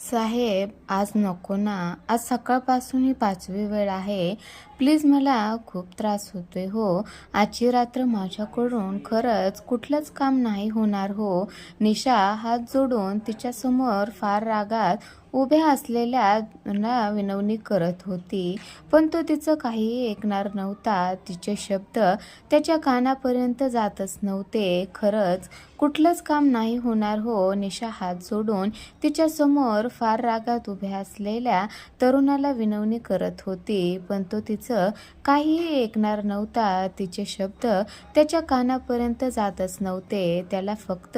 साहेब, आज नको ना. आज सकाळपासून ही 5वी वेळ आहे. प्लीज, मला खूप त्रास होतोय हो. आजची रात्र माझ्याकडून खरंच कुठलंच काम नाही होणार हो. निशा हात जोडून तिच्यासमोर फार रागात उभ्या असलेल्या ना विनवणी करत होती. पण तो तिचं काहीही ऐकणार नव्हता. तिचे शब्द त्याच्या कानापर्यंत जातच नव्हते. खरंच कुठलंच काम नाही होणार हो. निशा हात जोडून तिच्यासमोर फार रागात उभ्या असलेल्या तरुणाला विनवणी करत होती. पण तो तिचं काहीही ऐकणार नव्हता. तिचे शब्द त्याच्या कानापर्यंत जातच नव्हते. त्याला फक्त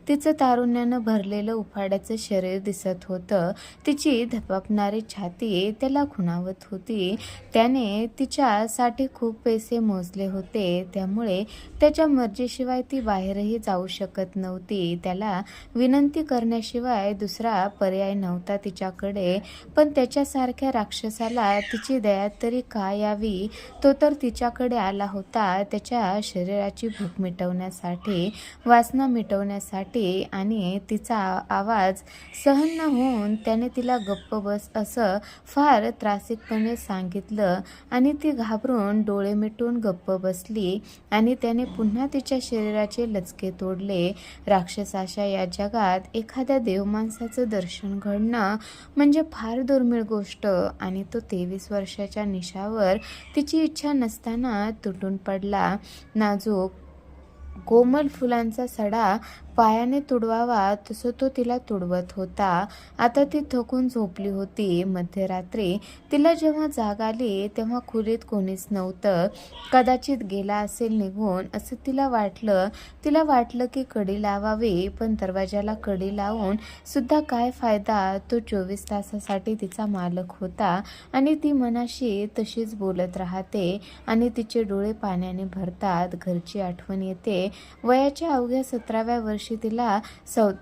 तिचं तारुण्यानं भरलेलं उफाड्याचं शरीर दिसत होतं. तिची धपापणारी छाती त्याला खुणावत होती. त्याने तिच्यासाठी खूप पैसे मोजले होते, त्यामुळे त्याच्या मर्जीशिवाय ती बाहेरही जाऊ शकत नव्हती. त्याला विनंती करण्याशिवाय दुसरा पर्याय नव्हता तिच्याकडे. पण त्याच्यासारख्या राक्षसाला तिची दया तरी का यावी? तो तर तिच्याकडे आला होता त्याच्या शरीराची भूक मिटवण्यासाठी, वासना मिटवण्यासाठी, आणि तिचा आवाज सहन न होऊन त्याने तिला गप्प बस असं फार त्रासिकपणे सांगितलं आणि ती घाबरून डोळे मिटून गप्प बसली आणि त्याने पुन्हा तिच्या शरीराचे लचके तोडले. राक्षसाच्या या जगात एखाद्या देवमाणसाचं दर्शन घडणं म्हणजे फार दुर्मिळ गोष्ट, आणि तो 23 वर्षाच्या निशावर तिची इच्छा नसताना तुटून पडला. नाजूक कोमल फुलांचा सडा पायाने तुडवावा तसं तो तिला तुडवत होता. आता ती थकून झोपली होती. मध्यरात्री तिला जेव्हा जाग आली तेव्हा खोलीत कोणीच नव्हतं. कदाचित गेला असेल निघून असं तिला वाटलं. तिला वाटलं की कडी लावावी, पण दरवाजाला कडी लावून सुद्धा काय फायदा? तो 24 तासासाठी तिचा मालक होता आणि ती मनाशी तशीच बोलत राहते आणि तिचे डोळे पाण्याने भरतात. घरची आठवण येते. वयाच्या अवघ्या 17व्या वर्षी तिला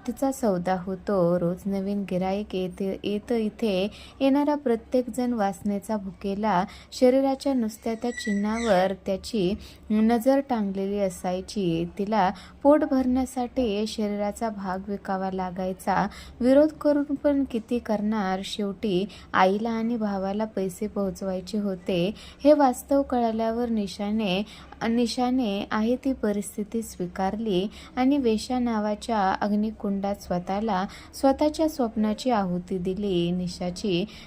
तिचा सौदा होतो. रोज नवीन गिराईक येतं. इथे येणारा प्रत्येक जण वासनेचा भुकेला शरीराच्या नुसत्या त्या चिन्हावर त्याची नजर टांगलेली असायची. तिला पोट भरण्यासाठी शरीराचा भाग विकावा लागायचा. विरोध करून पण किती करणार? शेवटी आईला आणि भावाला पैसे पोहोचवायचे होते. हे वास्तव कळल्यावर निशाने आहे ती परिस्थिती स्वीकारली आणि वेश्या नावाच्या अग्निकुंडात स्वतःच्या स्वप्नाची आहुती दिली.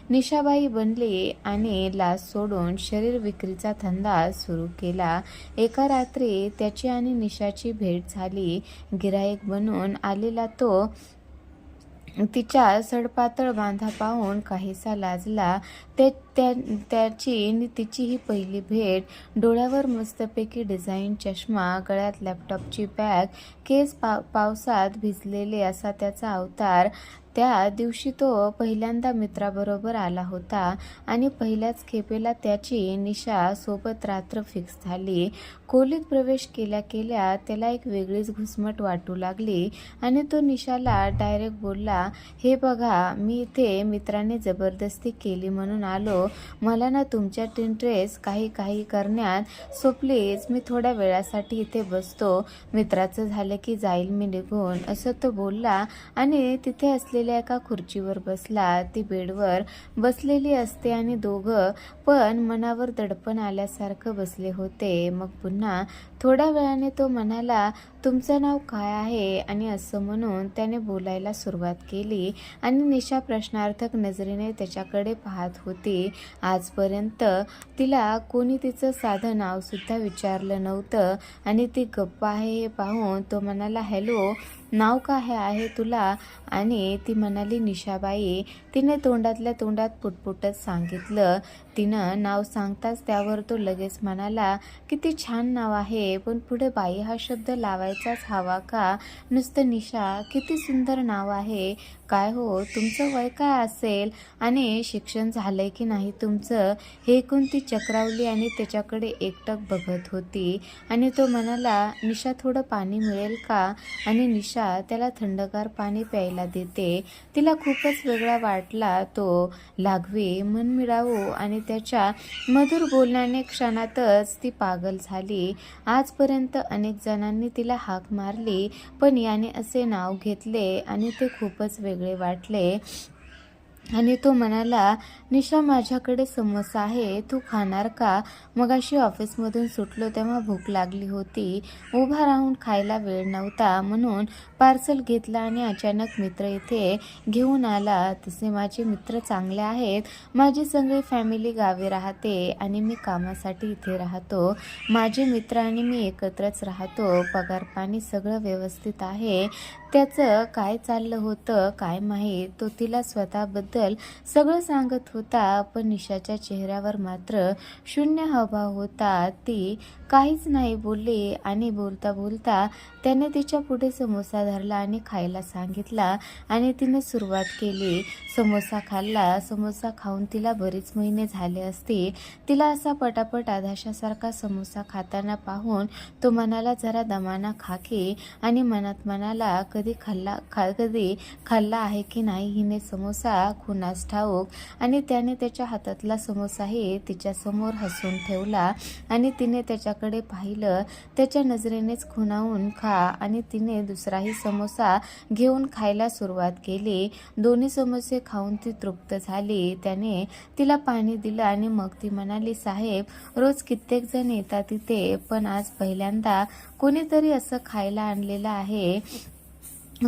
निशाबाई बनली आणि लाज सोडून शरीर विक्रीचा धंदा सुरू केला. एका रात्री त्याची आणि निशाची भेट झाली. गिराईक बनून आलेला तो तिच्या सडपातळ बांधा पाहून काहीसा लाजला. त्याची तिची ही पहिली भेट. डोळ्यावर मस्तपैकी डिझाईन चष्मा, गळ्यात लॅपटॉपची बॅग, केस पावसात भिजलेले असा त्याचा अवतार. त्या दिवशी तो पहिल्यांदा मित्राबरोबर आला होता आणि पहिल्याच खेपेला त्याची निशा सोबत रात्र फिक्स झाली. खोलीत प्रवेश केल्या केल्या त्याला एक वेगळीच घुसमट वाटू लागली आणि तो निशाला डायरेक्ट बोलला, हे बघा, मी इथे मित्राने जबरदस्ती केली म्हणून आलो. मला ना तुमच्यात इंटरेस्ट काही करण्यात. सो प्लीज, मी थोड्या वेळासाठी इथे बसतो. मित्राचं झालं की जाईल मी निघून, असं तो बोलला आणि तिथे असलेल्या एका खुर्चीवर बसला. ती बेडवर बसलेली असते आणि दोघं पण मनावर दडपण आल्यासारखं बसले होते. मग पुन्हा थोड्या वेळाने तो म्हणाला, तुमचं नाव काय आहे? आणि असं म्हणून त्याने बोलायला सुरुवात केली आणि निशा प्रश्नार्थक नजरेने त्याच्याकडे पाहत होती. आजपर्यंत तिला कोणी तिचं साधं नावसुद्धा विचारलं नव्हतं आणि ती गप्प आहे हे पाहून तो म्हणाला, हॅलो, नाव काय आहे तुला? आणि ती म्हणाली, निशाबाई. तिने तोंडातल्या तोंडात पुटपुटत सांगितलं. तिनं नाव सांगताच त्यावर तो लगेच म्हणाला, किती छान नाव आहे, पण पुढे बाई हा शब्द लावायचाच हवा का? नुसतं निशा. किती सुंदर नाव आहे. काय हो, तुमचं वय काय असेल आणि शिक्षण झालंय की नाही तुमचं? हे ऐकून ती चक्रावली आणि त्याच्याकडे एकटक बघत होती आणि तो म्हणाला, निशा, थोडं पाणी मिळेल का? आणि निशा त्याला थंडगार पाणी प्यायला देते. तिला खूपच वेगळा वाटला तो लाघवी, मनमिळावू आणि त्याच्या मधुर बोलण्याने क्षणातच ती पागल झाली. आजपर्यंत अनेक जणांनी तिला हाक मारली, पण याने असे नाव घेतले आणि ते खूपच वेगळे वाटले. आणि तो म्हणाला, निशा माझ्याकडे समोसा आहे, तू खाणार का? मगाशी ऑफिसमधून सुटलो तेव्हा भूक लागली होती. उभा राहून खायला वेळ नव्हता म्हणून पार्सल घेतला आणि अचानक मित्र इथे घेऊन आला. तसे माझे मित्र चांगले आहेत. माझी सगळी फॅमिली गावी राहते आणि मी कामासाठी इथे राहतो. माझे मित्र आणि मी एकत्रच राहतो. पगार पाणी सगळं व्यवस्थित आहे. त्याचं काय चाललं होतं काय माहीत. तो तिला स्वतःबद्दल सगळं सांगत होता, पण निशाच्या चेहऱ्यावर मात्र शून्य हावभाव होता. ती काहीच नाही बोलली आणि बोलता बोलता त्याने तिच्या पुढे समोसा धरला आणि खायला सांगितला आणि तिने सुरुवात केली. समोसा खाल्ला. समोसा खाऊन तिला बरीच महिने झाले असतील. तिला असा पटापट आधाशासारखा समोसा खाताना पाहून तो म्हणाला, जरा दमाना खा की. आणि मनात म्हणाला, कधी खाल्ला आहे की नाही हिने समोसा कुणास ठाऊक. आणि त्याने त्याच्या हातातला समोसाही तिच्यासमोर हसून ठेवला आणि तिने त्याच्याकडे पाहिलं. त्याच्या नजरेनेच खुणावून खा. आणि तिने दुसराही समोसा घेऊन खायला सुरुवात केली. दोन्ही समोसे खाऊन ती तृप्त झाली. त्याने तिला पाणी दिलं आणि मग ती म्हणाली, साहेब रोज कित्येक जण येतात इथे, पण आज पहिल्यांदा कोणीतरी असं खायला आणलेलं आहे.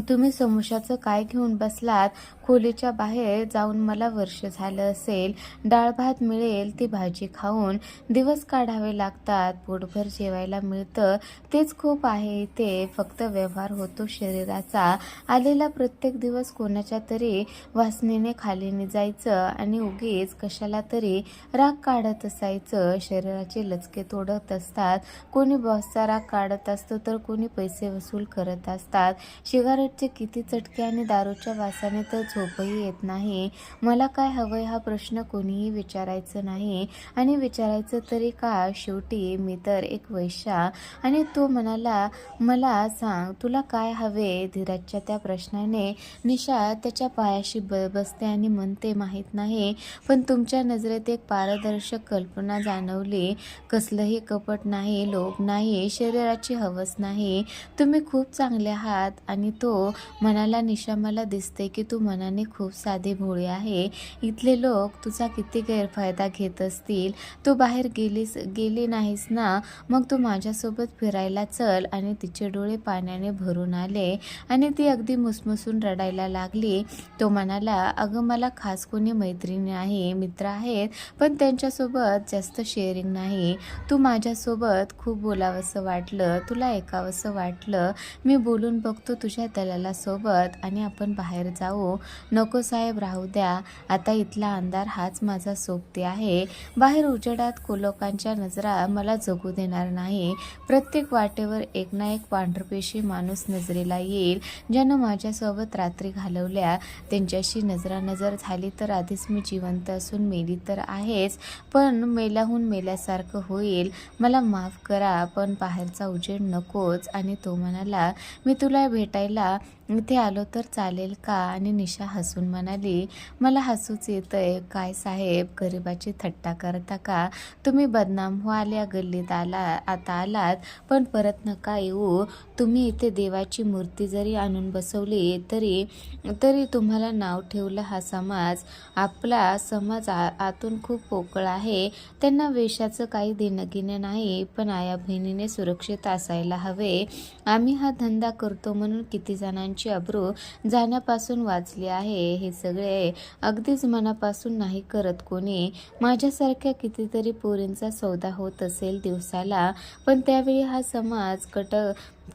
तुम्ही समोशाचं काय घेऊन बसलात? खोलीच्या बाहेर जाऊन मला वर्ष झालं असेल. डाळ भात मिळेल ती भाजी खाऊन दिवस काढावे लागतात. पोटभर जेवायला मिळतं तेच खूप आहे इथे. फक्त व्यवहार होतो शरीराचा. आलेला प्रत्येक दिवस कोणाच्या तरी वासनेने खाली जायचं आणि उगीच कशाला तरी राग काढत असायचं. शरीराचे लचके तोडत असतात. कोणी बॉसचा राग काढत असतो तर कोणी पैसे वसूल करत असतात. सिगारेटचे किती चटके आणि दारूच्या वासाने तर झोपही येत नाही. मला काय हवंय हा प्रश्न कोणीही विचारायचं नाही आणि विचारायचं तरी का? शेवटी मी तर एक वैश्या. आणि तो म्हणाला, मला सांग तुला काय हवे? धीरजच्या त्या प्रश्नाने निशा त्याच्या पायाशी बसते आणि म्हणते, माहीत नाही, पण तुमच्या नजरेत एक पारदर्शक कल्पना जाणवली. कसलंही कपट नाही, लोभ नाही, शरीराची हवस नाही. तुम्ही खूप चांगले आहात. आणि तो म्हणाला, निशा मला दिसते की तू मनाने खूप साधी भोळी आहे. इथले लोक तुझा किती गैरफायदा घेत असतील. तू बाहेर गेली नाहीस ना, मग तू माझ्यासोबत फिरायला चल. आणि तिचे डोळे पाण्याने भरून आले आणि ती अगदी मुसमुसून रडायला लागली. तो म्हणाला, अगं मला खास कोणी मैत्रिणी आहे, मित्र आहेत, पण त्यांच्यासोबत जास्त शेअरिंग नाही. तू माझ्यासोबत खूप बोलावंसं वाटलं, तुला ऐकावंसं वाटलं. मी बोलून बघतो तुझ्या दलालासोबत आणि आपण बाहेर जाऊ. नको साहेब, राहू द्या. आता इथला अंधार हाच माझा सोबती आहे. बाहेर उजेडात लोकांच्या नजरा मला जगू देणार नाही. प्रत्येक वाटेवर एक ना एक पांढरपेशी माणूस नजरेला येईल. ज्यानं माझ्यासोबत रात्री घालवल्या त्यांच्याशी नजरानजर झाली तर आधीच मी जिवंत असून मेली तर आहेच, पण मेल्याहून मेल्यासारखं होईल. मला माफ करा, पण बाहेरचा उजेड नकोच. आणि तो म्हणाला, मी तुला भेटायला इथे आलो तर चालेल का? आणि निशा हसून म्हणाली, मला हसूच येतंय. काय साहेब, गरिबाची थट्टा करता का? तुम्ही बदनाम व्हायला गल्लीत आता आलात, पण परत नका येऊ. तुम्ही इथे देवाची मूर्ती जरी आणून बसवली तरी तुम्हाला नाव ठेवलं हा समाज. आपला समाज आतून खूप पोकळ आहे. त्यांना वेशाचं काही देणंघेणं नाही, पण आया बहिणीने सुरक्षित असायला हवे. आम्ही हा धंदा करतो म्हणून किती जणांची अब्रू जाण्यापासून वाचली आहे. हे सगळे अगदीच मनापासून नाही करत कोणी. माझ्यासारख्या कितीतरी पोरींचा सौदा होत असेल दिवसाला, पण त्यावेळी हा समाज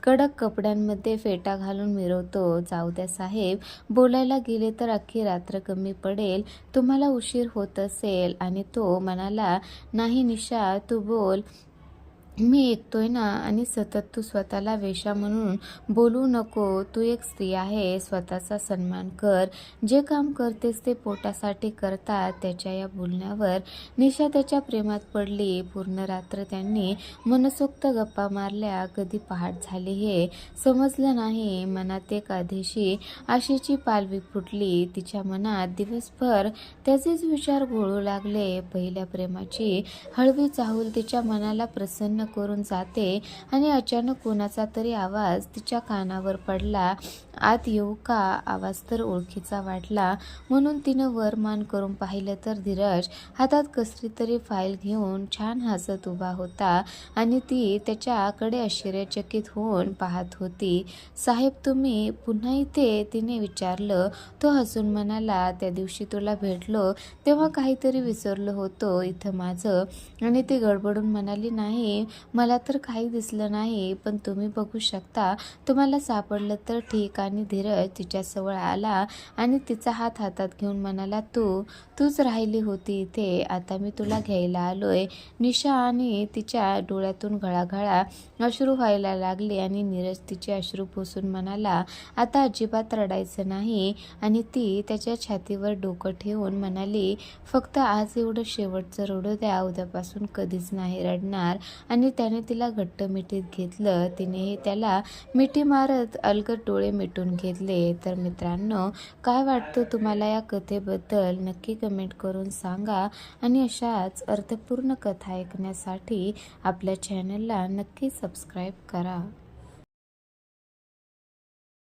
कडक कपड्यांमध्ये फेटा घालून मिरवतो. जाऊ द्या साहेब, बोलायला गेले तर अख्खी रात्र कमी पडेल. तुम्हाला उशीर होत असेल. आणि तो म्हणाला, नाही निशा, तू बोल, मी ऐकतोय ना. आणि सतत तू स्वतःला वेश्या म्हणून बोलू नको. तू एक स्त्री आहे. स्वतःचा सन्मान कर. जे काम करतेस ते पोटासाठी करतात. त्याच्या या बोलण्यावर निशा त्याच्या प्रेमात पडली. पूर्ण रात्र त्यांनी मनसोक्त गप्पा मारल्या. कधी पहाट झाली हे समजलं नाही. मनात एक आधीशी आशेची पालवी फुटली. तिच्या मनात दिवसभर त्याचेच विचार घोळू लागले. पहिल्या प्रेमाची हळवी चाहूल तिच्या मनाला प्रसन्न करून जाते. आणि अचानक कोणाचा तरी आवाज तिच्या कानावर पडला आत येऊ का? आवाज तर ओळखीचा वाटला म्हणून तिनं वर मान करून पाहिलं तर धीरज हातात कसली तरी फाईल घेऊन छान हसत उभा होता आणि ती त्याच्याकडे आश्चर्यचकित होऊन पाहत होती. साहेब तुम्ही पुन्हा इथे? तिने विचारलं. तो हसून म्हणाला, त्या दिवशी तुला भेटलो तेव्हा काहीतरी विसरलो होतो इथं माझं. आणि ती गडबडून म्हणाली, नाही मला तर काही दिसलं नाही, पण तुम्ही बघू शकता, तुम्हाला सापडलं तर ठीक. आणि धीरज तिच्याजवळ आला आणि तिचा हात हातात घेऊन म्हणाला, तूच राहिली होती इथे, आता मी तुला घ्यायला आलोय. निशा आणि तिच्या डोळ्यातून घळाघळा अश्रू व्हायला लागले आणि नीरज तिचे अश्रू पुसून म्हणाला, आता अजिबात रडायचं नाही. आणि ती त्याच्या छातीवर डोकं ठेवून म्हणाली, फक्त आज एवढं शेवटचं रडू द्या, उद्यापासून कधीच नाही रडणार. आणि त्याने तिला घट्ट मिठीत घेतलं. तिनेही त्याला मिठी मारत अलगद डोळे मिटून घेतले. तर मित्रांनो, काय वाटतं तुम्हाला या कथेबद्दल? नक्की कमेंट करून सांगा. आणि अशाच अर्थपूर्ण कथा ऐकण्यासाठी आपल्या चॅनलला नक्की सबस्क्राईब करा.